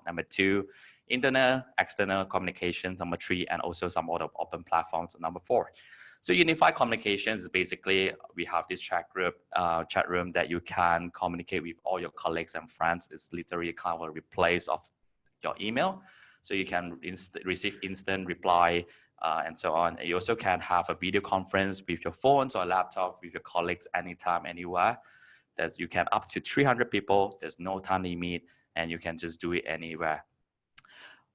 Number 2, internal, external communications. Number 3, and also some other open platforms. Number 4. So unified communications is basically, we have this chat room that you can communicate with all your colleagues and friends. It's literally kind of a replace of your email. So you can receive instant reply and so on. You also can have a video conference with your phones or laptop with your colleagues anytime, anywhere. You can up to 300 people. There's no time limit, and you can just do it anywhere.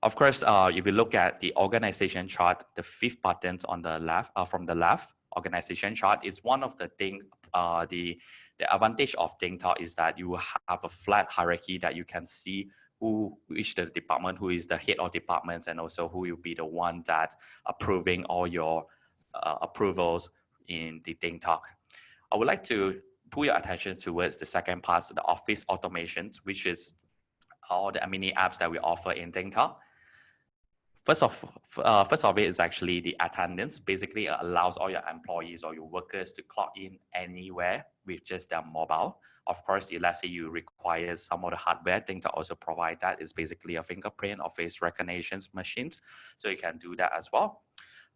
Of course, if you look at the organization chart, the 5th buttons on the left, from the left, organization chart is one of the things. The advantage of DingTalk is that you will have a flat hierarchy that you can see which the department, who is the head of departments, and also who will be the one that approving all your approvals in the DingTalk. I would like to pull your attention towards the second part, the office automations, which is all the mini apps that we offer in DingTalk. First of it is actually the attendance. Basically, it allows all your employees or your workers to clock in anywhere with just their mobile. Of course, if let's say you require some of the hardware, DingTalk also provide that. It's basically a fingerprint or face recognition machines, so you can do that as well.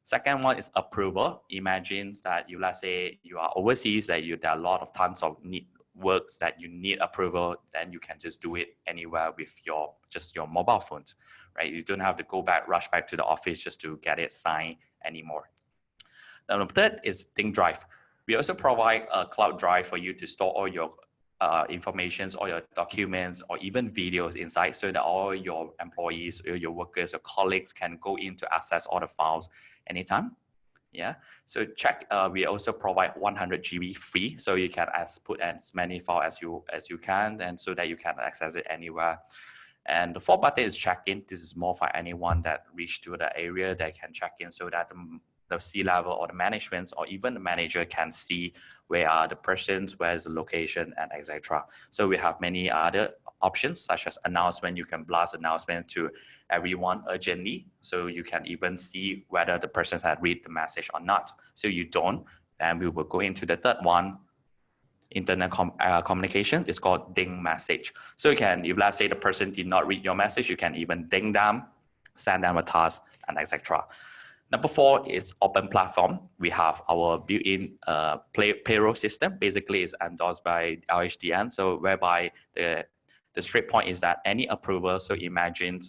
Second one is approval. Imagine that let's say you are overseas, that there are a lot of tons of works that you need approval, then you can just do it anywhere with just your mobile phones, right? You don't have to rush back to the office just to get it signed anymore. Now, the third is DingDrive. We also provide a cloud drive for you to store all your informations, all your documents, or even videos inside, so that all your employees, or your workers, or colleagues can go in to access all the files anytime. Yeah, so we also provide 100 GB free, so you can put as many files as you can, and so that you can access it anywhere. And the 4th button is check-in. This is more for anyone that reach to the area that can check in, so that the C-level or the management or even the manager can see where are the persons, where's the location, and etc. So we have many other options, such as announcement. You can blast announcement to everyone urgently, so you can even see whether the person had read the message or not. So you don't, and we will go into the third one, internet communication. It's called ding message. So you can, if let's say the person did not read your message, you can even ding them, send them a task, and etc. Number 4 is open platform. We have our built-in payroll system. Basically, it's endorsed by LHDN. So whereby the straight point is that any approval, so imagine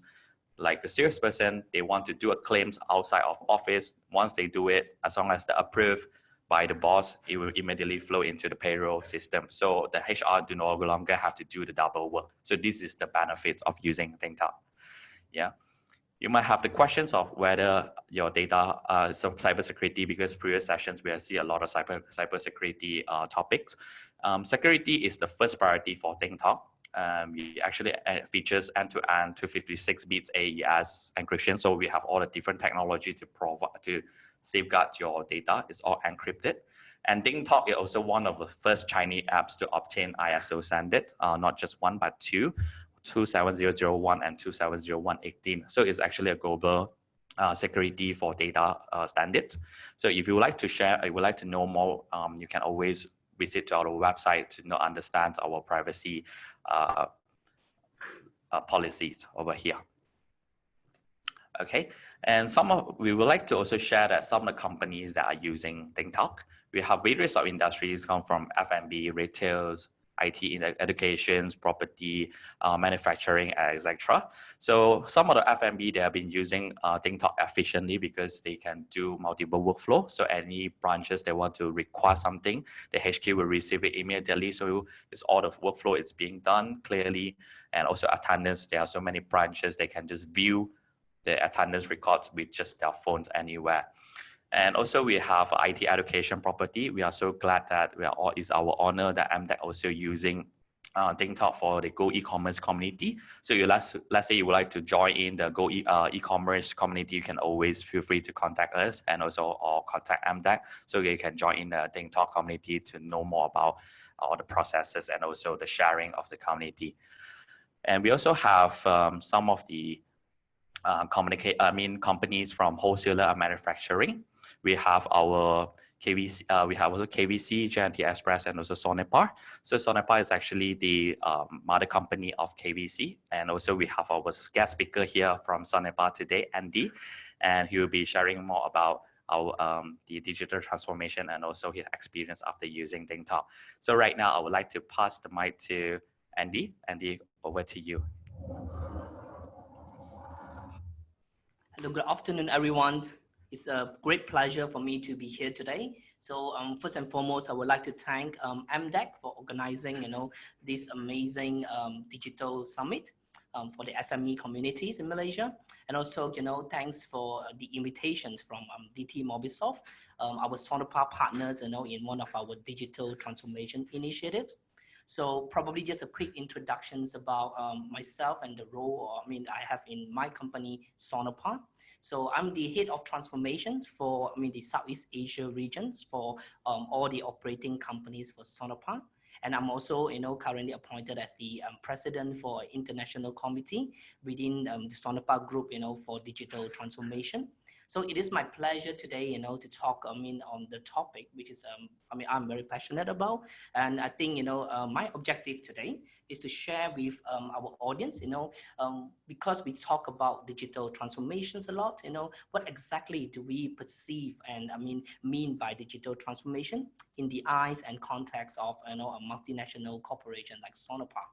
like the salesperson, they want to do a claims outside of office. Once they do it, as long as they're approved by the boss, it will immediately flow into the payroll system. So the HR do no longer have to do the double work. So this is the benefits of using DingTalk. Yeah. You might have the questions of whether your data, some cybersecurity, because previous sessions we have seen a lot of cybersecurity topics. Security is the first priority for DingTalk. We actually features end-to-end 256 bits AES encryption. So we have all the different technology to safeguard your data. It's all encrypted. And DingTalk is also one of the first Chinese apps to obtain ISO standard, not just one, but two. 27001 and 27018. So it's actually a global security for data standard. So if you would like to share, you would like to know more, you can always visit our website to understand our privacy policies over here. Okay, and we would like to also share that some of the companies that are using DingTalk, we have various of industries come from F&B, retails, IT education, property, manufacturing, etc. So some of the F&B, they have been using DingTalk efficiently because they can do multiple workflow. So any branches they want to require something, the HQ will receive it immediately. So it's all the workflow is being done clearly. And also attendance, there are so many branches, they can just view the attendance records with just their phones anywhere. And also we have IT education property. We are so glad that it's our honor that MDEC also using DingTalk for the Go e-commerce community. So let's say you would like to join in the Go e-commerce community, you can always feel free to contact us and also or contact MDEC. So you can join in the DingTalk community to know more about all the processes and also the sharing of the community. And we also have some of the companies from wholesaler and manufacturing. We have our KVC, we have also KVC, J&T Express, and also Sonepar. So Sonepar is actually the mother company of KVC. And also we have our guest speaker here from Sonepar today, Andy, and he will be sharing more about our the digital transformation and also his experience after using DingTalk. So right now I would like to pass the mic to Andy. Andy, over to you. Hello, good afternoon, everyone. It's a great pleasure for me to be here today. So first and foremost, I would like to thank MDEC for organizing, this amazing digital summit for the SME communities in Malaysia. And also, thanks for the invitations from DT Mobisoft, our Sonepar partners, in one of our digital transformation initiatives. So probably just a quick introductions about myself and the role I have in my company, Sonepar. So I'm the head of transformations for the Southeast Asia regions for all the operating companies for Sonepar. And I'm also currently appointed as the president for international committee within the Sonepar group for digital transformation. So it is my pleasure today, to talk, on the topic, which is, I'm very passionate about. And I think, my objective today is to share with our audience, because we talk about digital transformations a lot, what exactly do we perceive and mean by digital transformation in the eyes and context of, a multinational corporation like Sonepar.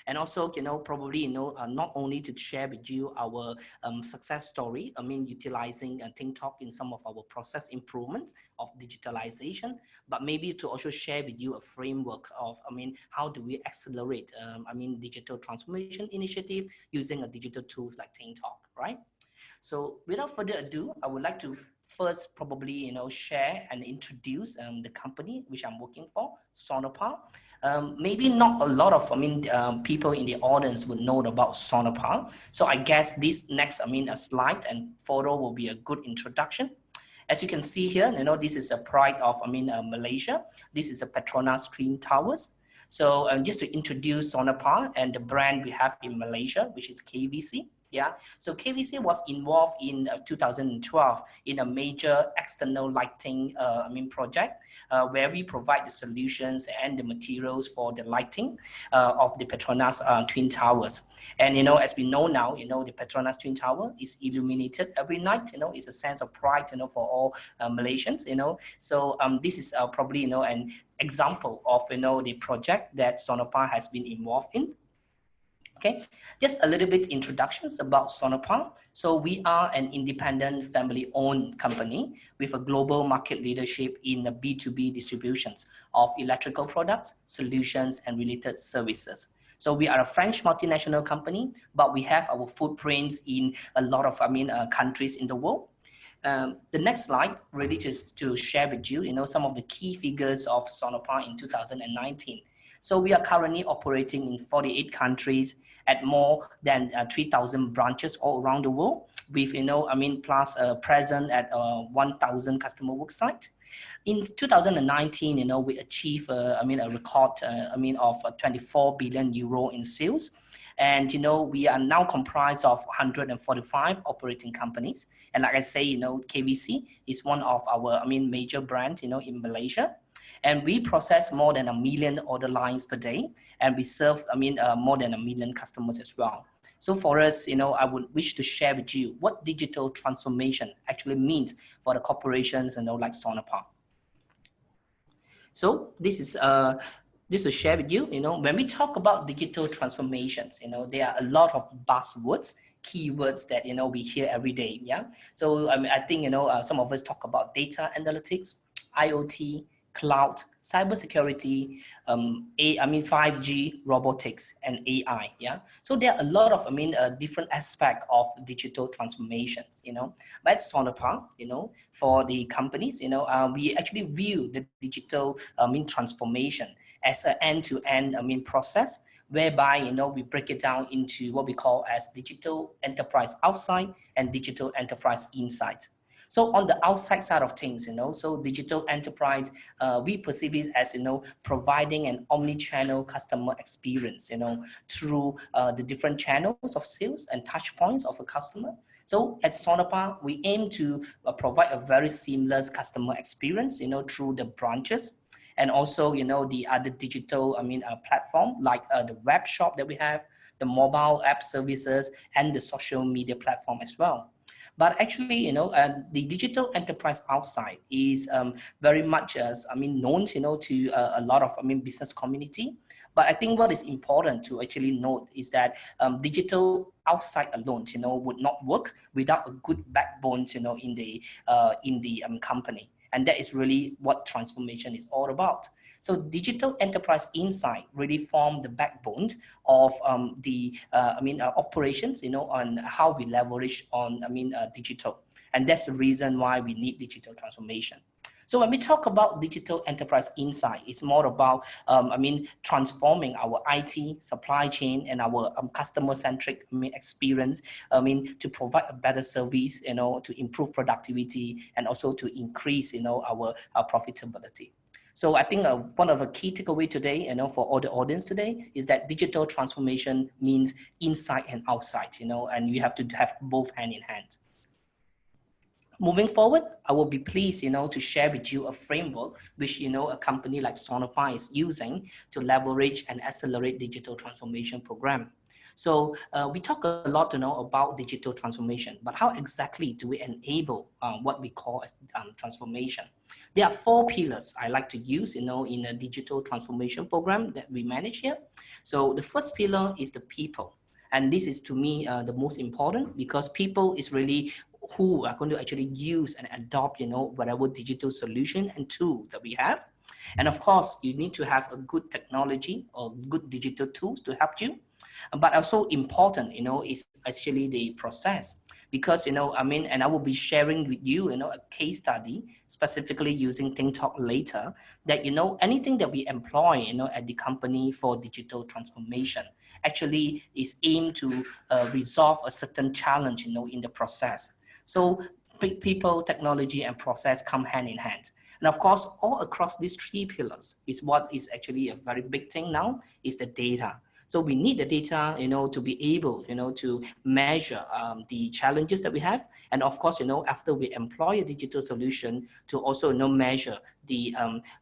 And also, probably, not only to share with you our success story, utilizing DingTalk in some of our process improvements of digitalization, but maybe to also share with you a framework of, how do we accelerate, digital transformation initiative using a digital tools like DingTalk, right? So without further ado, I would like to first probably, share and introduce the company which I'm working for, Sonepar. Maybe not a lot of, people in the audience would know about Sonepar. So I guess this next, a slide and photo will be a good introduction. As you can see here, this is a pride of, Malaysia. This is a Petronas Twin Towers. So just to introduce Sonepar and the brand we have in Malaysia, which is KVC. Yeah, so KVC was involved in 2012 in a major external lighting project where we provide the solutions and the materials for the lighting of the Petronas Twin Towers. And as we know now, the Petronas Twin Tower is illuminated every night. It's a sense of pride, for all Malaysians. So this is probably an example of the project that Sonepar has been involved in. Okay, just a little bit introductions about Sonepar. So we are an independent family-owned company with a global market leadership in the B2B distributions of electrical products, solutions, and related services. So we are a French multinational company, but we have our footprints in a lot of countries in the world. The next slide really just to share with you, some of the key figures of Sonepar in 2019. So we are currently operating in 48 countries at more than 3,000 branches all around the world with, plus present at 1,000 customer work sites. In 2019, we achieved, a record, of 24 billion euro in sales. And, we are now comprised of 145 operating companies. And like I say, KVC is one of our, major brands, in Malaysia. And we process more than 1 million order lines per day. And we serve, more than 1 million customers as well. So for us, I would wish to share with you what digital transformation actually means for the corporations, like Sonepar. So this is just to share with you, when we talk about digital transformations, there are a lot of buzzwords, keywords that, we hear every day. Yeah. So I think, some of us talk about data analytics, IoT, cloud, cybersecurity, 5G, robotics, and AI. Yeah. So there are a lot of, different aspects of digital transformations, But at Sonepar, for the companies, we actually view the digital, transformation as an end-to-end, process, whereby, we break it down into what we call as digital enterprise outside and digital enterprise inside. So on the outside side of things, so digital enterprise, we perceive it as, providing an omni-channel customer experience, through the different channels of sales and touch points of a customer. So at Sonapa, we aim to provide a very seamless customer experience, through the branches, and also, the other digital, platform like the web shop that we have, the mobile app services, and the social media platform as well. But actually, the digital enterprise outside is very much as, known, to a lot of, business community. But I think what is important to actually note is that digital outside alone, would not work without a good backbone, in the company. And that is really what transformation is all about. So digital enterprise insight really form the backbone of the operations, on how we leverage on digital. And that's the reason why we need digital transformation. So when we talk about digital enterprise insight, it's more about, transforming our IT, supply chain, and our customer-centric experience, to provide a better service, to improve productivity, and also to increase, our profitability. So I think one of the key takeaway today, for all the audience today, is that digital transformation means inside and outside, and you have to have both hand in hand. Moving forward, I will be pleased, to share with you a framework which, a company like Sonapa is using to leverage and accelerate digital transformation program. So we talk a lot, about digital transformation, but how exactly do we enable what we call as transformation? There are 4 pillars I like to use, in a digital transformation program that we manage here. So the first pillar is the people. And this is, to me, the most important, because people is really who are going to actually use and adopt, whatever digital solution and tool that we have. And of course, you need to have a good technology or good digital tools to help you. But also important, is actually the process. Because, and I will be sharing with you, a case study specifically using DingTalk later, that, anything that we employ, at the company for digital transformation actually is aimed to resolve a certain challenge, in the process. So people, technology, and process come hand in hand. And of course, all across these 3 pillars is what is actually a very big thing now, is the data. So we need the data, to be able, to measure the challenges that we have. And of course, after we employ a digital solution, to also, measure the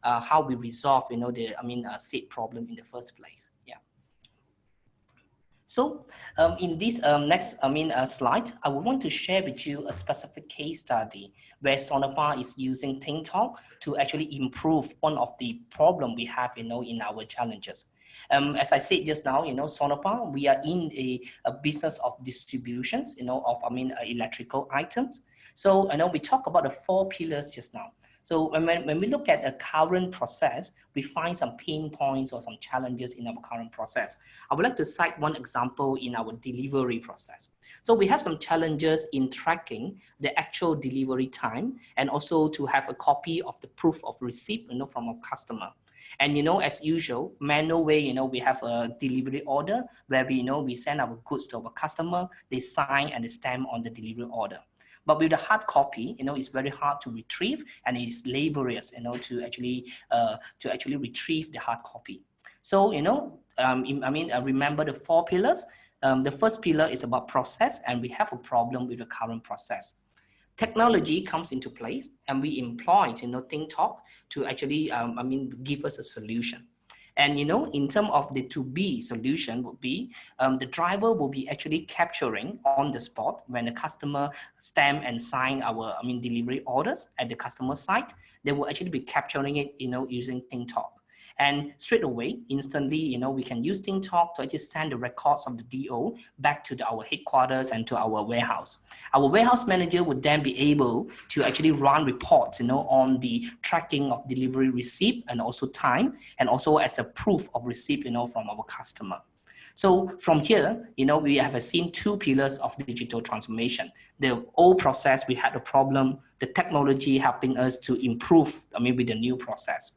how we resolve, the said problem in the first place. Yeah. So in this next slide, I would want to share with you a specific case study where Sonapa is using DingTalk to actually improve one of the problem we have, in our challenges. As I said just now, Sonapa, we are in a business of distributions, of electrical items. So we talk about the 4 pillars just now. So when we look at the current process, we find some pain points or some challenges in our current process. I would like to cite one example in our delivery process. So we have some challenges in tracking the actual delivery time, and also to have a copy of the proof of receipt, from our customer. And, as usual, manual way, we have a delivery order where we send our goods to our customer, they sign and they stamp on the delivery order. But with the hard copy, it's very hard to retrieve, and it is laborious, to actually retrieve the hard copy. So, remember the 4 pillars. The first pillar is about process, and we have a problem with the current process. Technology comes into place, and we employ, DingTalk to actually, give us a solution. And, in terms of the to-be solution would be, the driver will be actually capturing on the spot when the customer stamp and sign our, delivery orders at the customer site. They will actually be capturing it, using DingTalk. And straight away, instantly, we can use DingTalk to actually send the records of the DO back to our headquarters and to our warehouse. Our warehouse manager would then be able to actually run reports, on the tracking of delivery receipt and also time, and also as a proof of receipt, from our customer. So from here, we have seen 2 pillars of digital transformation. The old process, we had a problem, the technology helping us to improve, with the new process.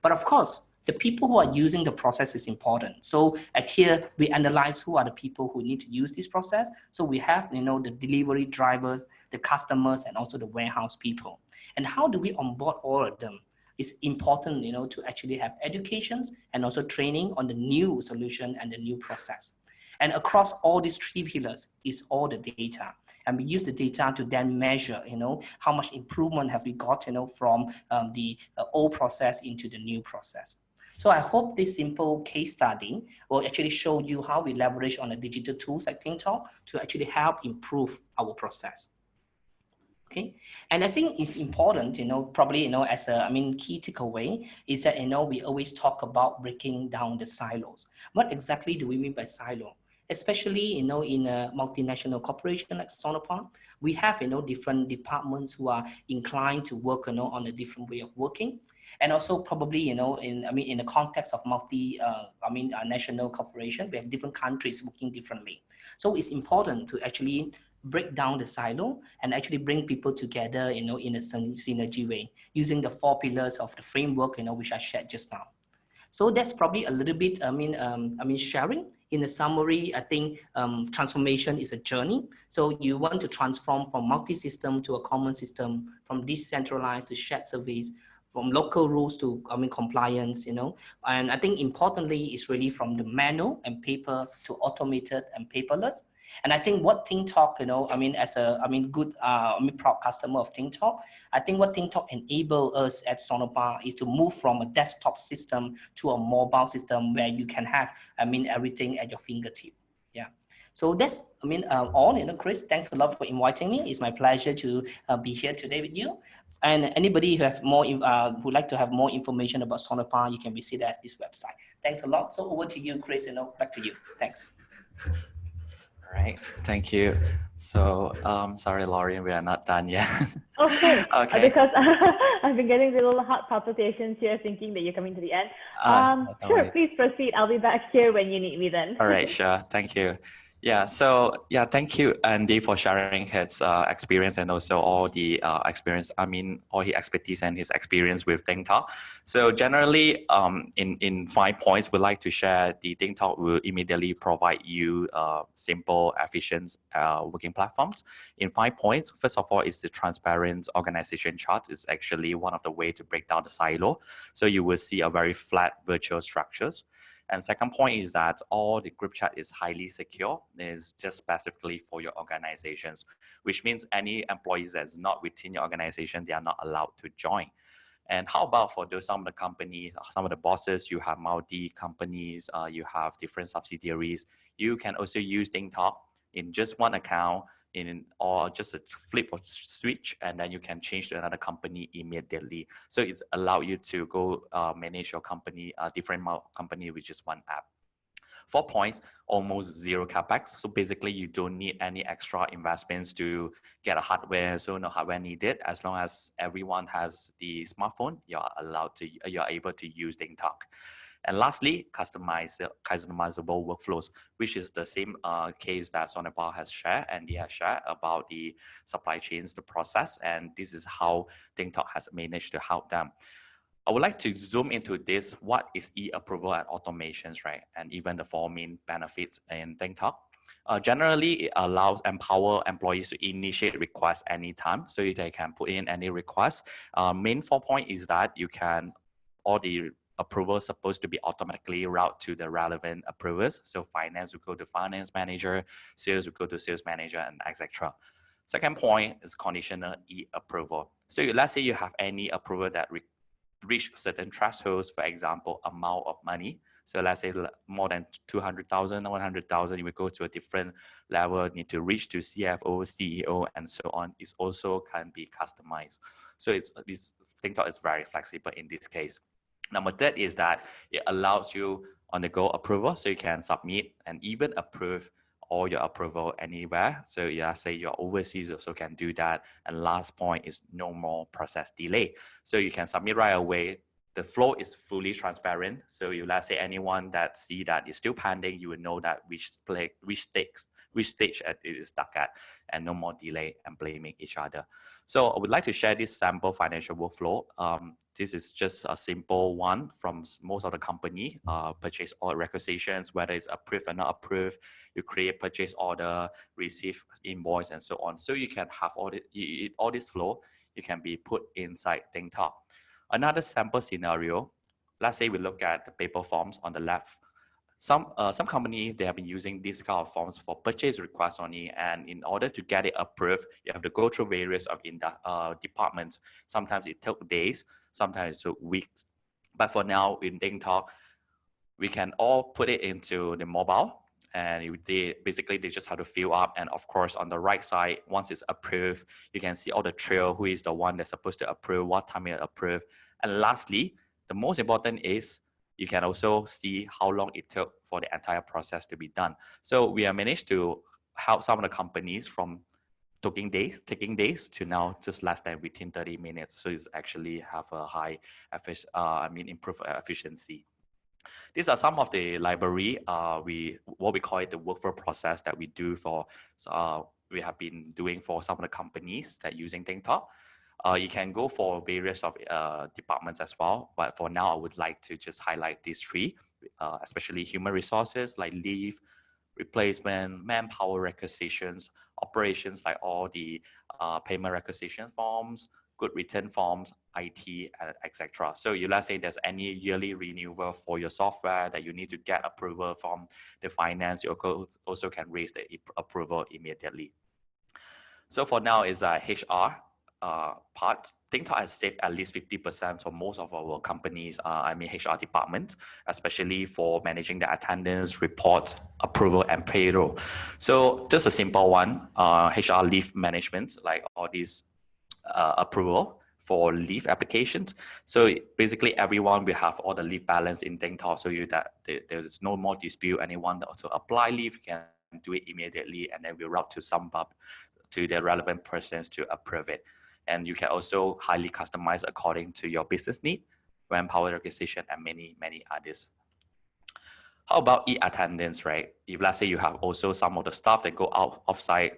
But of course, the people who are using the process is important. So at here, we analyze who are the people who need to use this process. So we have, the delivery drivers, the customers, and also the warehouse people. And how do we onboard all of them? It's important, to actually have educations and also training on the new solution and the new process. And across all these three pillars is all the data. And we use the data to then measure, how much improvement have we got, from the old process into the new process. So I hope this simple case study will actually show you how we leverage on the digital tools like DingTalk to actually help improve our process. Okay, and I think it's important, probably, as a, key takeaway is that, we always talk about breaking down the silos. What exactly do we mean by silo? Especially, in a multinational corporation like Sonopar, we have, different departments who are inclined to work, on a different way of working. And also probably, in the context of national corporation, we have different countries working differently. So it's important to actually break down the silo and actually bring people together, in a synergy way, using the 4 pillars of the framework, which I shared just now. So that's probably a little bit, sharing. In the summary, I think transformation is a journey. So you want to transform from multi-system to a common system, from decentralized to shared service, from local rules to compliance, and I think importantly is really from the manual and paper to automated and paperless. And I think what DingTalk, as a good proud customer of DingTalk, I think what DingTalk enable us at Sonopar is to move from a desktop system to a mobile system where you can have everything at your fingertip. Yeah. So that's all. Chris, thanks a lot for inviting me. It's my pleasure to be here today with you. And anybody who have more would like to have more information about Sonopar, you can visit us this website. Thanks a lot. So over to you, Chris. Back to you. Thanks. All right, thank you. So, sorry, Lauren, we are not done yet. Okay. Okay. Because I've been getting a little heart palpitations here, thinking that you're coming to the end. Sure, please proceed. I'll be back here when you need me then. All right, sure. Thank you. Yeah, so thank you, Andy, for sharing his experience and also all the experience, all his expertise and his experience with DingTalk. So generally, in 5 points, we'd like to share the DingTalk will immediately provide you simple, efficient working platforms. In 5 points, first of all, is the transparent organization chart is actually one of the way to break down the silo. So you will see a very flat virtual structures. And second point is that all the group chat is highly secure. It's just specifically for your organizations, which means any employees that's not within your organization, they are not allowed to join. And how about for some of the companies, some of the bosses, you have multi companies, you have different subsidiaries, you can also use DingTalk in just one account or just a flip or switch, and then you can change to another company immediately. So it's allow you to go manage your company, different company with just one app. 4 points, almost zero capex. So basically you don't need any extra investments to get a hardware. So no hardware needed. As long as everyone has the smartphone, you're able to use DingTalk. And lastly, customizable workflows, which is the same case that Sonopar has shared, and they have shared about the supply chains, the process, and this is how DingTalk has managed to help them. I would like to zoom into this. What is e-approval and automations, right? And even the 4 main benefits in DingTalk. Generally, it empower employees to initiate requests anytime, so they can put in any request. Main 4 point is that you can, all the approvals supposed to be automatically routed to the relevant approvers. So finance will go to finance manager, sales will go to sales manager, and etc. Second point is conditional E-Approval. So let's say you have any approval that reach certain thresholds, for example, amount of money. So let's say more than 200,000 or 100,000, you will go to a different level, need to reach to CFO, CEO, and so on. It also can be customized. So this DingTalk is very flexible in this case. Number 3 is that it allows you on-the-go approval, so you can submit and even approve all your approval anywhere. So say you're overseas, also can do that. And last point is no more process delay. So you can submit right away, the flow is fully transparent. So you, let's say anyone that see that is still pending, you will know that which stage it is stuck at, and no more delay and blaming each other. So I would like to share this sample financial workflow. This is just a simple one from most of the company, purchase order requisitions, whether it's approved or not approved. You create purchase order, receive invoice, and so on. So you can have all this flow, you can be put inside DingTalk. Another sample scenario, let's say we look at the paper forms on the left. Some companies, they have been using these kind of forms for purchase requests only, and in order to get it approved, you have to go through various of departments. Sometimes it took days, sometimes it took weeks. But for now, in DingTalk, we can all put it into the mobile, and they just have to fill up. And of course, on the right side, once it's approved, you can see all the trail, who is the one that's supposed to approve, what time it approved. And lastly, the most important is you can also see how long it took for the entire process to be done. So we have managed to help some of the companies from taking days to now just less than within 30 minutes. So it's actually have a high, improved efficiency. These are some of the library, what we call it the workflow process that we do for, we have been doing for some of the companies that using DingTalk. You can go for various of departments as well, but for now I would like to just highlight these three, especially human resources like leave, replacement, manpower requisitions, operations like all the payment requisition forms, good return forms, IT, etc. So let's say there's any yearly renewal for your software that you need to get approval from the finance, you also can raise the approval immediately. So for now is HR part. DingTalk has saved at least 50% for most of our companies, HR department, especially for managing the attendance, reports, approval, and payroll. So just a simple one, HR leave management, like all these approval for leave applications. So basically everyone will have all the leave balance in DingTalk, so that there's no more dispute. Anyone that to apply leave can do it immediately, and then we'll route to to the relevant persons to approve it. And you can also highly customize according to your business need, manpower requisition, and many, many others. How about e-attendance, right? If let's say you have also some of the staff that go out offsite,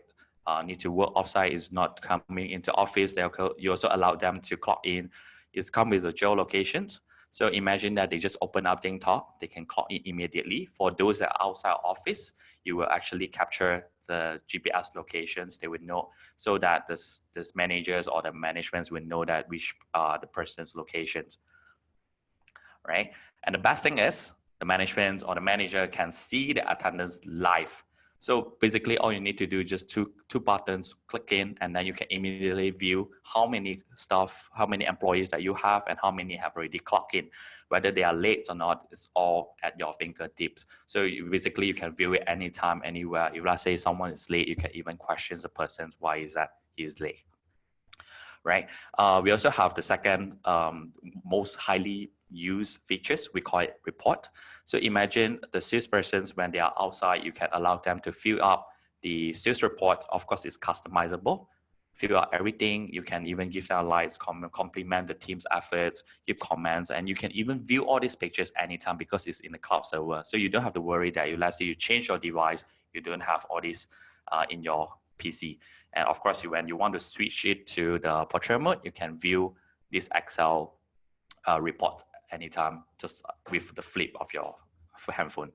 need to work offsite, is not coming into office, you also allow them to clock in. It's come with the geolocations. So imagine that they just open up DingTalk, they can clock in immediately. For those that are outside office, you will actually capture the GPS locations. They would know, so that this managers or the managements will know that which are the person's locations, right? And the best thing is the management or the manager can see the attendance live. So basically all you need to do is just two buttons, click in, and then you can immediately view how many staff, how many employees that you have, and how many have already clocked in. Whether they are late or not, it's all at your fingertips. So you can view it anytime, anywhere. If let's say someone is late, you can even question the person, why is that he's late, right? We also have the second most highly used features, we call it report. So imagine the salespersons, when they are outside, you can allow them to fill up the sales report. Of course, it's customizable, fill out everything. You can even give them likes, compliment the team's efforts, give comments, and you can even view all these pictures anytime because it's in the cloud server. So you don't have to worry that let's say you change your device, you don't have all this in your PC. And of course, when you want to switch it to the portrait mode, you can view this Excel report anytime, just with the flip of your handphone,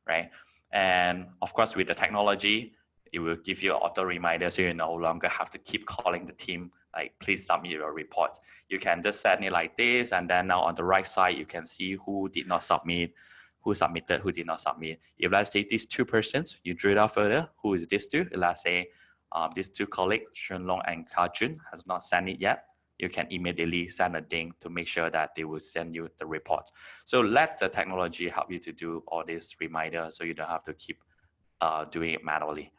right? And of course, with the technology, it will give you an auto reminder, so you no longer have to keep calling the team, like, please submit your report. You can just send it like this, and then now on the right side, you can see who did not submit, who submitted, who did not submit. If let's say these two persons, you drill down further, who is this two? Let's say these two colleagues, Shenlong and Kajun, has not sent it yet. You can immediately send a ding to make sure that they will send you the report. So let the technology help you to do all this reminder, so you don't have to keep doing it manually.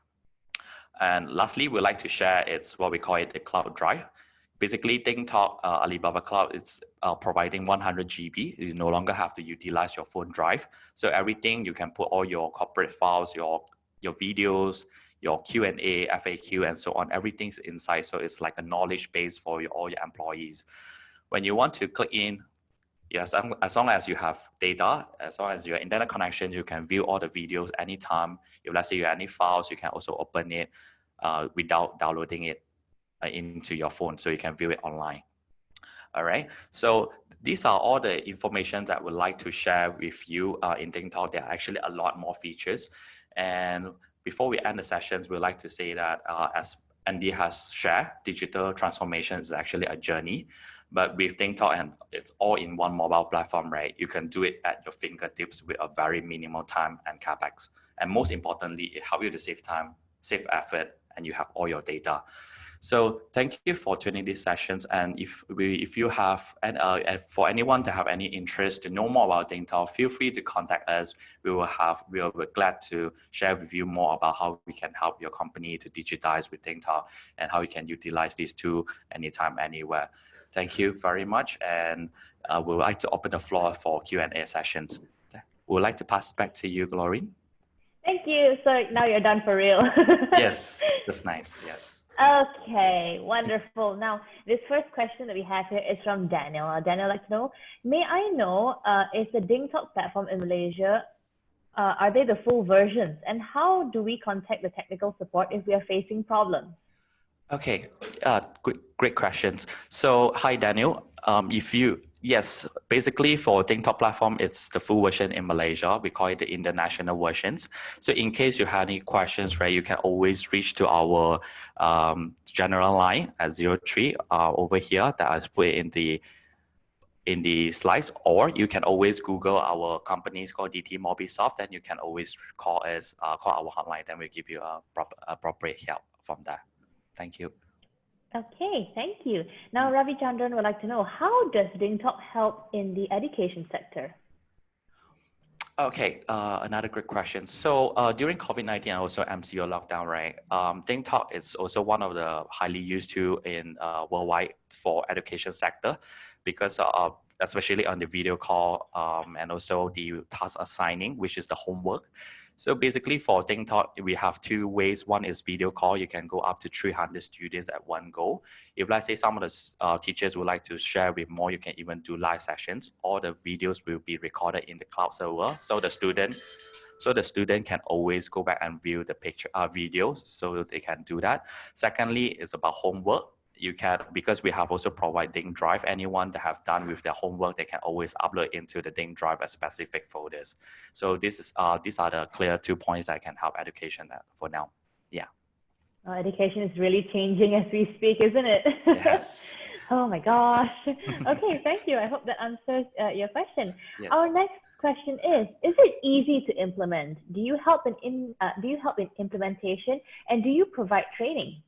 And lastly, we'd like to share, it's what we call it, the cloud drive. Basically, DingTalk, Alibaba Cloud, is providing 100 GB. You no longer have to utilize your phone drive. So everything, you can put all your corporate files, your videos, your Q&A, FAQ, and so on, everything's inside. So it's like a knowledge base for all your employees. When you want to click in, Yes, as long as you have data, as long as your internet connection, you can view all the videos anytime. If let's say you have any files, you can also open it without downloading it into your phone, so you can view it online. All right. So these are all the information that I would like to share with you in DingTalk. There are actually a lot more features. And before we end the sessions, we'd like to say that as Andy has shared, digital transformation is actually a journey. But with DingTalk, and it's all in one mobile platform, right? You can do it at your fingertips with a very minimal time and capex. And most importantly, it helps you to save time, save effort, and you have all your data. So thank you for tuning these sessions. And if you have, and for anyone to have any interest to know more about DingTalk, feel free to contact us. We will be glad to share with you more about how we can help your company to digitize with DingTalk and how you can utilize these tools anytime, anywhere. Thank you very much. And we would like to open the floor for Q&A sessions. We would like to pass back to you, Glorine. Thank you. So now you're done for real. Yes, that's nice. Yes. Okay, wonderful. Now, this first question that we have here is from Daniel. Daniel would like to know, may I know, is the DingTalk platform in Malaysia, are they the full versions? And how do we contact the technical support if we are facing problems? Okay, great questions. So, hi Daniel. Yes, basically for DingTalk platform, it's the full version in Malaysia. We call it the international versions. So in case you have any questions, right, you can always reach to our general line at 03 over here that I put in the slides, or you can always Google our companies called DT Mobisoft, and you can always call us, call our hotline, then we'll give you appropriate help from there. Thank you. Okay, thank you. Now, Ravi Chandran would like to know, how does DingTalk help in the education sector? Okay, another great question. So during COVID-19 and also MCO lockdown, right, DingTalk is also one of the highly used to in worldwide for education sector, because especially on the video call and also the task assigning, which is the homework. So basically for DingTalk, we have two ways. One is video call. You can go up to 300 students at one go. If let's say some of the teachers would like to share with more, you can even do live sessions. All the videos will be recorded in the cloud server. So the student can always go back and view the videos, so they can do that. Secondly, it's about homework. You can, because we have also provide Ding Drive, anyone that have done with their homework, they can always upload into the Ding Drive as specific folders. So these are the clear 2 points that can help education for now. Yeah. Education is really changing as we speak, isn't it? Yes. Oh my gosh. Okay, thank you. I hope that answers your question. Yes. Our next question is it easy to implement? Do you help in implementation, and do you provide training?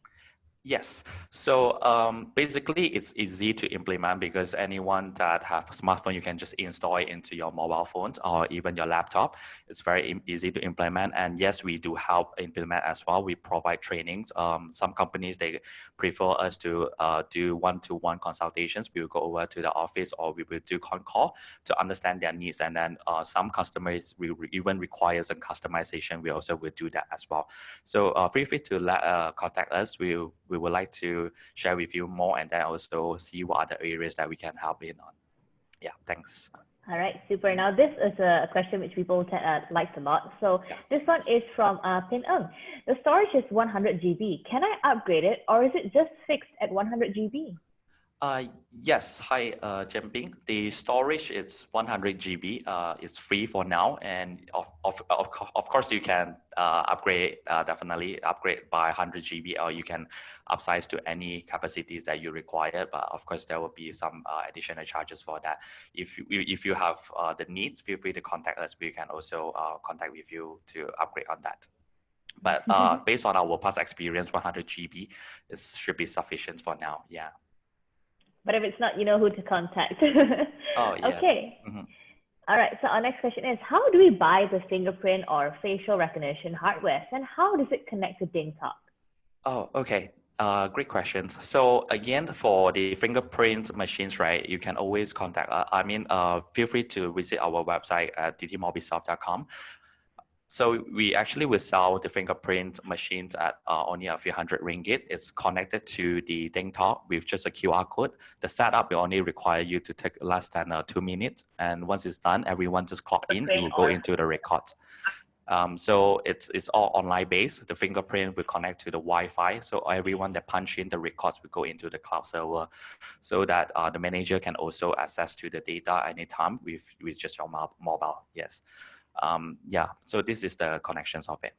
Yes. So basically, it's easy to implement because anyone that have a smartphone, you can just install it into your mobile phones or even your laptop. It's very easy to implement. And yes, we do help implement as well. We provide trainings. Some companies, they prefer us to do one-to-one consultations. We will go over to the office, or we will do call to understand their needs. And then some customers will even require some customization. We also will do that as well. So feel free to contact us. We would like to share with you more, and then also see what other areas that we can help in on. Yeah, thanks. All right, super. Now this is a question which people liked a lot. So this one is from Pin Eng. The storage is 100 GB. Can I upgrade it, or is it just fixed at 100 GB? Yes. Hi, Jianping. The storage is 100 GB. It's free for now, and of course you can upgrade. Definitely upgrade by 100 GB, or you can upsize to any capacities that you require. But of course, there will be some additional charges for that. If you have the needs, feel free to contact us. We can also contact with you to upgrade on that. But based on our past experience, 100 GB should be sufficient for now. Yeah. But if it's not, you know who to contact. Oh, yeah. Okay. Mm-hmm. All right. So our next question is, how do we buy the fingerprint or facial recognition hardware, and how does it connect to DingTalk? Oh, okay. Great questions. So again, for the fingerprint machines, right, you can always contact, feel free to visit our website at ttmobisoft.com. So we actually will sell the fingerprint machines at only a few hundred ringgit. It's connected to the DingTalk with just a QR code. The setup will only require you to take less than 2 minutes. And once it's done, everyone just clock in, it will go into the records. So it's all online based. The fingerprint will connect to the Wi-Fi. So everyone that punch in the records will go into the cloud server so that the manager can also access to the data anytime with just your mobile. Yes. Yeah, so this is the connections of it.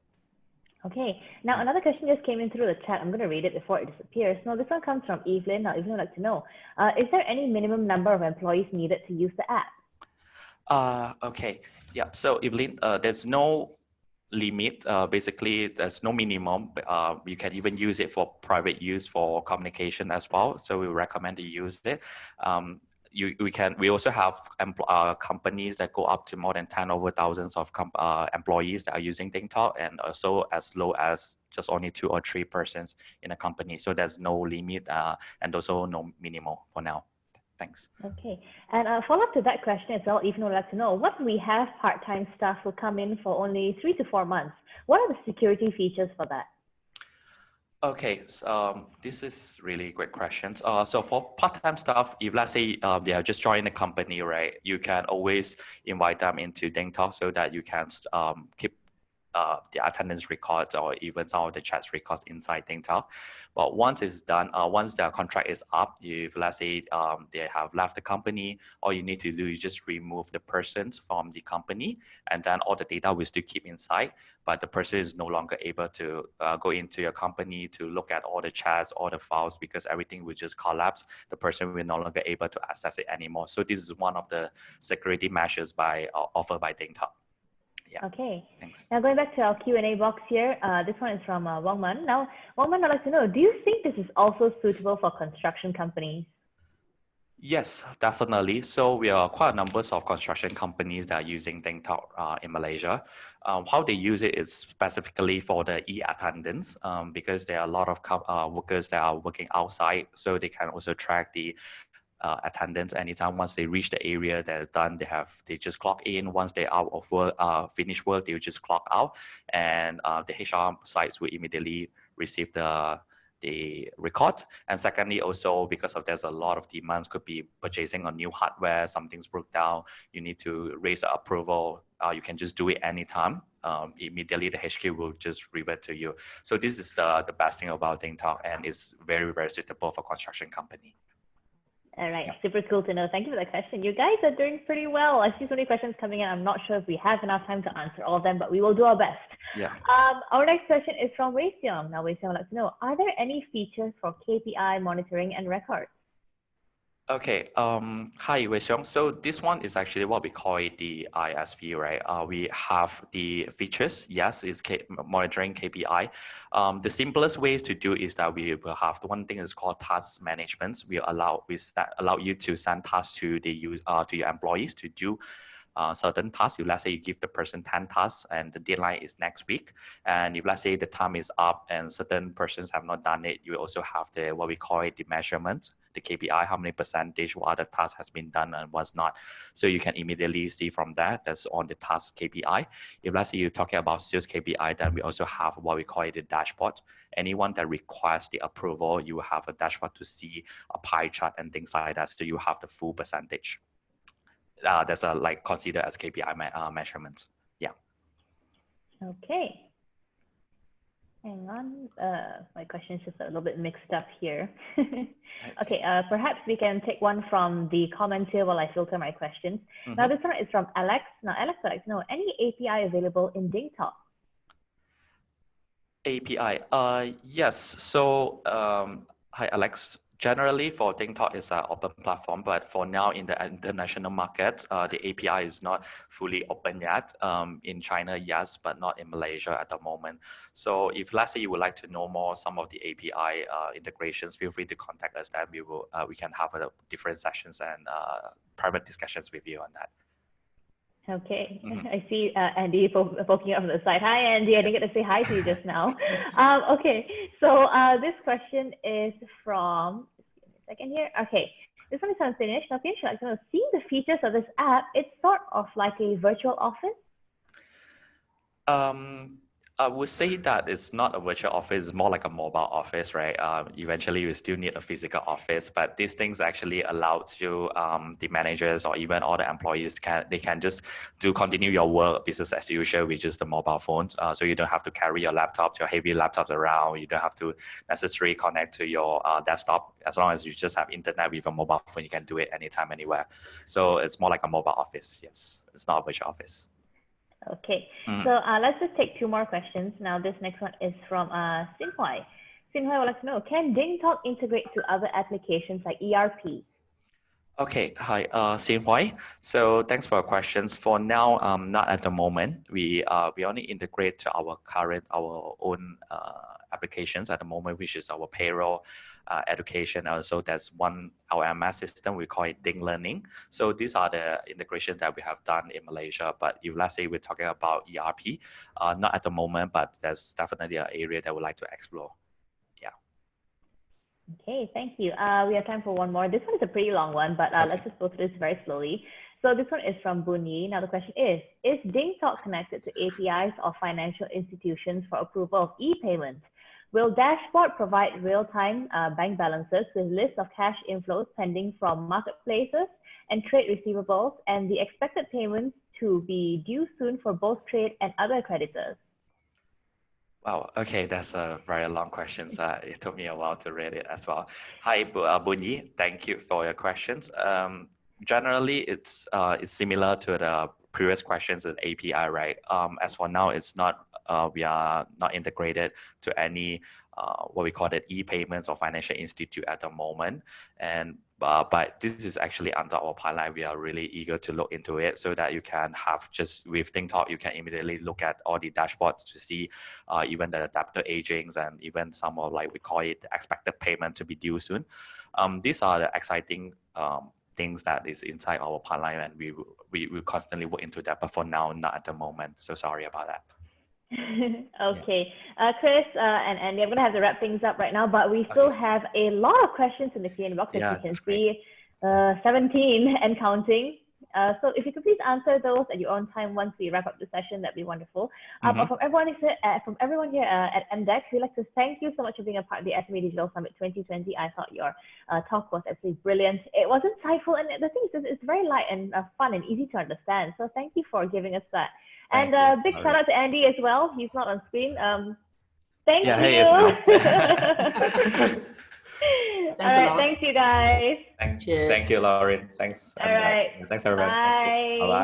Okay, now another question just came in through the chat. I'm going to read it before it disappears. Now this one comes from Evelyn. Now Evelyn would like to know, is there any minimum number of employees needed to use the app? Okay, yeah, so Evelyn, there's no limit. Basically, there's no minimum. You can even use it for private use for communication as well. So we recommend you use it. We also have companies that go up to more than 10 over thousands of employees that are using DingTalk, and also as low as just only 2 or 3 persons in a company. So there's no limit and also no minimal for now. Thanks. Okay, and follow up to that question as well, even would like to know, what we have part-time staff who come in for only 3 to 4 months. What are the security features for that? Okay, so, this is really great questions. So for part-time staff, if let's say they have just joined the company, right, you can always invite them into DingTalk so that you can keep the attendance records or even some of the chats records inside DingTalk. But once it's done, once their contract is up, if let's say they have left the company, all you need to do is just remove the persons from the company, and then all the data will still keep inside, but the person is no longer able to go into your company to look at all the chats, all the files, because everything will just collapse. The person will no longer able to access it anymore. So this is one of the security measures offered by DingTalk. Yeah. Okay. Thanks. Now going back to our Q&A box here, this one is from Wang Man. Now, Wang Man, I'd like to know, do you think this is also suitable for construction companies? Yes, definitely. So we are quite a number of construction companies that are using DingTalk in Malaysia. How they use it is specifically for the e-attendance because there are a lot of workers that are working outside, so they can also track the attendance anytime. Once they reach the area they're done, they just clock in. Once they're out of work, finish work, they will just clock out, and the HR sites will immediately receive the record. And secondly, also because of there's a lot of demands, could be purchasing a new hardware, something's broke down, you need to raise an approval, you can just do it anytime. Immediately the HQ will just revert to you. So this is the best thing about DingTalk, and it's very, very suitable for construction company. All right, yeah. Super cool to know. Thank you for that question. You guys are doing pretty well. I see so many questions coming in. I'm not sure if we have enough time to answer all of them, but we will do our best. Yeah. Our next question is from Wei Xiong. Now, Wei Xiong would like to know, are there any features for KPI monitoring and records? Okay, hi Wei Xiong. So this one is actually what we call it the ISV, right? We have the features, yes, it's monitoring KPI. The simplest ways to do is that we will have one thing is called task management. We allow you to send tasks to your employees to do certain tasks. If let's say you give the person 10 tasks and the deadline is next week, and if let's say the time is up and certain persons have not done it, you also have the what we call it the measurement, the KPI, how many percentage what other task has been done and what's not. So you can immediately see from that. That's on the task KPI. If let's say you're talking about sales KPI, then we also have what we call it the dashboard. Anyone that requires the approval, you will have a dashboard to see a pie chart and things like that. So you have the full percentage. That's like considered as KPI measurements. Yeah. Okay. Hang on. My question is just a little bit mixed up here. Okay. Perhaps we can take one from the comments here while I filter my questions. Mm-hmm. Now this one is from Alex. Now Alex would like to know, any API available in DingTalk? API. Yes. So hi Alex. Generally, for DingTalk is an open platform, but for now in the international market, the API is not fully open yet. In China, yes, but not in Malaysia at the moment. So if let's say you would like to know more some of the API integrations, feel free to contact us. Then we can have different sessions and private discussions with you on that. Okay, mm-hmm. I see Andy poking up on the side. Hi, Andy. I didn't get to say hi to you just now. Okay, so this question is from, just give me a second here. Okay, this one is from Finish. Now, Finish, like, seeing the features of this app, it's sort of like a virtual office. I would say that it's not a virtual office, it's more like a mobile office, right? Eventually, you still need a physical office, but these things actually allows you, the managers or even all the employees can just continue your work business as usual with just the mobile phones. So you don't have to carry your laptops, your heavy laptops around. You don't have to necessarily connect to your desktop. As long as you just have internet with a mobile phone, you can do it anytime, anywhere. So it's more like a mobile office. Yes, it's not a virtual office. Okay, so let's just take 2 more questions. Now, this next one is from Xin Huai. Xin Huai would like to know, can DingTalk integrate to other applications like ERP? Okay, hi, Xin Huai. So thanks for your questions. For now, not at the moment. We only integrate to our own applications at the moment, which is our payroll, education. Also, there's one LMS system, we call it Ding Learning. So these are the integrations that we have done in Malaysia. But if let's say we're talking about ERP, not at the moment, but there's definitely an area that we'd like to explore. Okay, thank you. We have time for one more. This one is a pretty long one, but let's just go through this very slowly. So this one is from Bunyi. Now the question is DingTalk connected to APIs of financial institutions for approval of e-payments? Will Dashboard provide real-time bank balances with lists of cash inflows pending from marketplaces and trade receivables and the expected payments to be due soon for both trade and other creditors? Wow, okay, that's a very long question. So it took me a while to read it as well. Hi, Bunyi, thank you for your questions. Generally, it's similar to the previous questions at API, right? As for now, it's not, we are not integrated to any what we call it e-payments or financial institute at the moment. And but this is actually under our pipeline. We are really eager to look into it so that you can have just with DingTalk, you can immediately look at all the dashboards to see even the debtor agings and even some of like we call it the expected payment to be due soon. These are the exciting things that is inside our pipeline, and we will constantly work into that. But for now, not at the moment. So sorry about that. Okay, Chris and Andy, I'm going to have to wrap things up right now, but we still have a lot of questions in the Q&A box, as you can see, 17 and counting. So if you could please answer those at your own time once we wrap up the session, that'd be wonderful. But from everyone here at MDEC, we'd like to thank you so much for being a part of the SME Digital Summit 2020. I thought your talk was absolutely brilliant. It was insightful, and the thing is, it's very light and fun and easy to understand. So thank you for giving us that. And big shout out to Andy as well. He's not on screen. Thank you. Hey, All right, thanks you guys. Thank you, Lauren. Thanks. All right. Thanks everybody. Bye. Bye-bye.